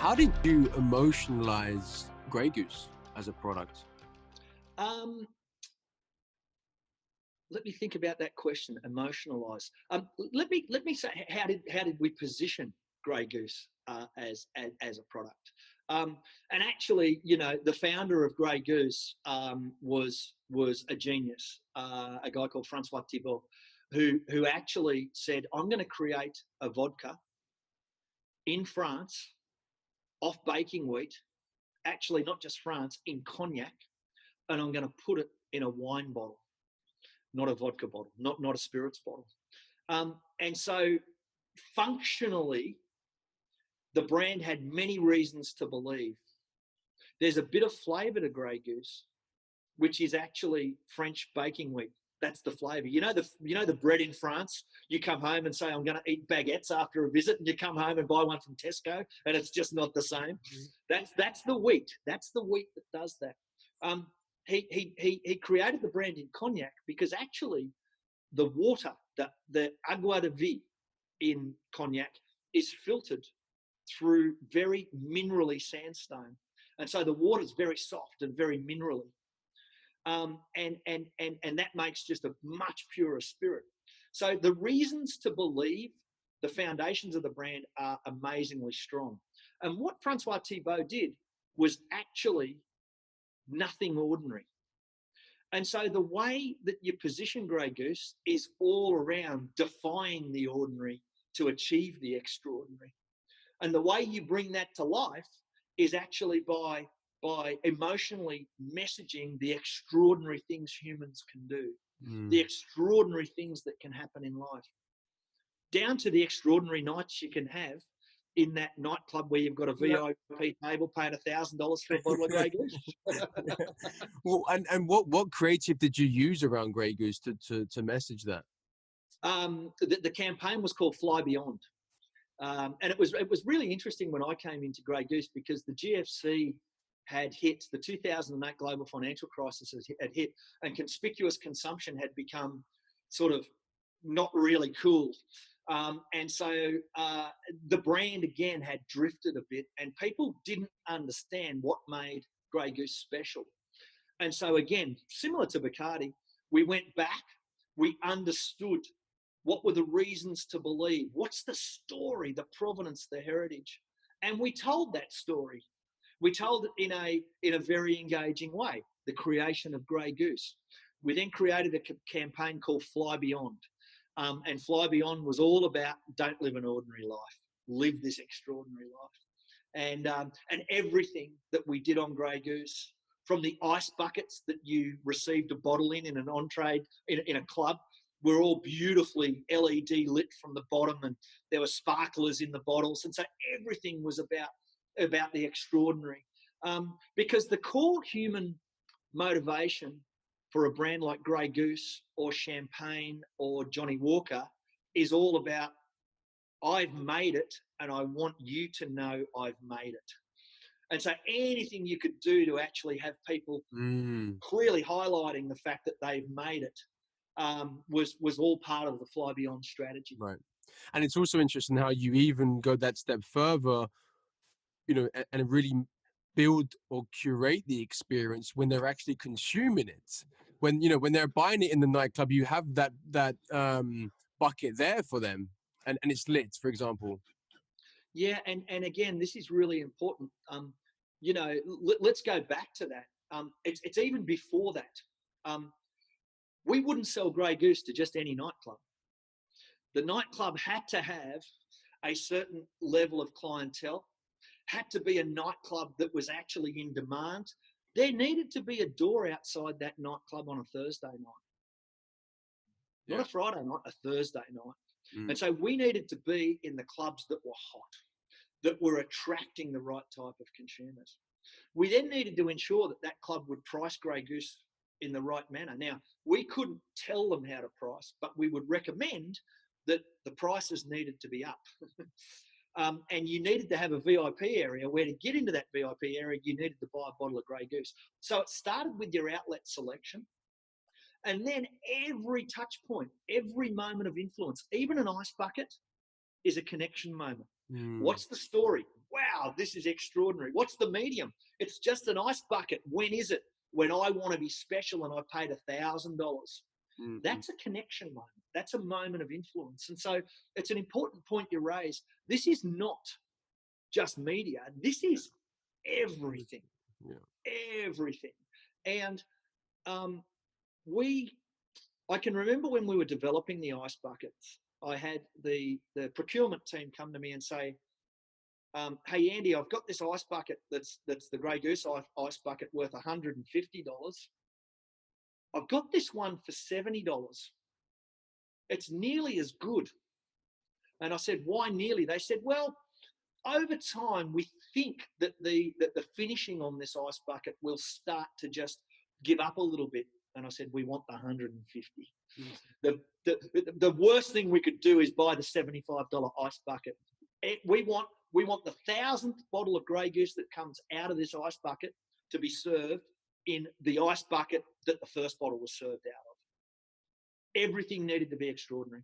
How did you emotionalize Grey Goose as a product? Um, Let me think about that question. Emotionalize. Let me say, how did we position Grey Goose as a product? And actually, the founder of Grey Goose was a genius, a guy called Francois Thibault, who actually said, "I'm going to create a vodka in France off baking wheat. Actually, not just France, in cognac, and I'm going to put it in a wine bottle." Not a vodka bottle, not a spirits bottle. And so functionally, the brand had many reasons to believe there's a bit of flavour to Grey Goose, which is actually French baking wheat. That's the flavour. The bread in France. You come home and say, "I'm going to eat baguettes after a visit," and you come home and buy one from Tesco, and it's just not the same. That's the wheat. That's the wheat that does that. Um, he created the brand in cognac because actually the water, the agua de vie in cognac, is filtered through very minerally sandstone, and so the water is very soft and very minerally, and that makes just a much purer spirit. So the reasons to believe, the foundations of the brand, are amazingly strong. And what Francois Thibault did was actually nothing ordinary. And so the way that you position Grey Goose is all around defying the ordinary to achieve the extraordinary. And the way you bring that to life is actually by emotionally messaging the extraordinary things humans can do, the extraordinary things that can happen in life, down to the extraordinary nights you can have in that nightclub where you've got a VIP table paying $1,000 for a bottle of Grey Goose. Well, and what creative did you use around Grey Goose to message that? The campaign was called Fly Beyond. And it was really interesting when I came into Grey Goose because the GFC had hit, the 2008 global financial crisis had hit, and conspicuous consumption had become sort of not really cool. And so the brand again had drifted a bit, and people didn't understand what made Grey Goose special. And so again, similar to Bacardi, we went back, we understood what were the reasons to believe, what's the story, the provenance, the heritage, and we told that story. We told it in a very engaging way, the creation of Grey Goose. We then created a campaign called Fly Beyond. And Fly Beyond was all about don't live an ordinary life, live this extraordinary life. And everything that we did on Grey Goose, from the ice buckets that you received a bottle in an entree in a club, were all beautifully LED lit from the bottom, and there were sparklers in the bottles. And so everything was about the extraordinary. Because the core human motivation for a brand like Grey Goose or Champagne or Johnny Walker is all about, I've made it and I want you to know I've made it. And so anything you could do to actually have people clearly highlighting the fact that they've made it was all part of the Fly Beyond strategy. Right. And it's also interesting how you even go that step further, and really build or curate the experience when they're actually consuming it. When they're buying it in the nightclub, you have that bucket there for them, and it's lit, for example. Yeah, and again, this is really important. Let's go back to that. It's even before that. We wouldn't sell Grey Goose to just any nightclub. The nightclub had to have a certain level of clientele, had to be a nightclub that was actually in demand. There needed to be a door outside that nightclub on a Thursday night. Not a Friday night, a Thursday night. And so we needed to be in the clubs that were hot, that were attracting the right type of consumers. We then needed to ensure that that club would price Grey Goose in the right manner. Now, we couldn't tell them how to price, but we would recommend that the prices needed to be up. And you needed to have a VIP area where, to get into that VIP area, you needed to buy a bottle of Grey Goose. So it started with your outlet selection. And then every touch point, every moment of influence, even an ice bucket, is a connection moment. What's the story? wow, this is extraordinary. What's the medium? It's just an ice bucket. When is it? When I want to be special and I paid $1,000. Mm-hmm. That's a connection moment. That's a moment of influence. And so it's an important point you raise. This is not just media. This is everything, Yeah. everything. And um, we, I can remember when we were developing the ice buckets, I had the procurement team come to me and say, hey Andy, I've got this ice bucket that's the Grey Goose ice bucket worth $150. I've got this one for $70. It's nearly as good. And I said, why nearly? They said, well, over time, we think that the finishing on this ice bucket will start to just give up a little bit. And I said, we want the 150. Mm-hmm. The worst thing we could do is buy the $75 ice bucket. We want the 1,000th bottle of Grey Goose that comes out of this ice bucket to be served in the ice bucket that the first bottle was served out of. Everything needed to be extraordinary.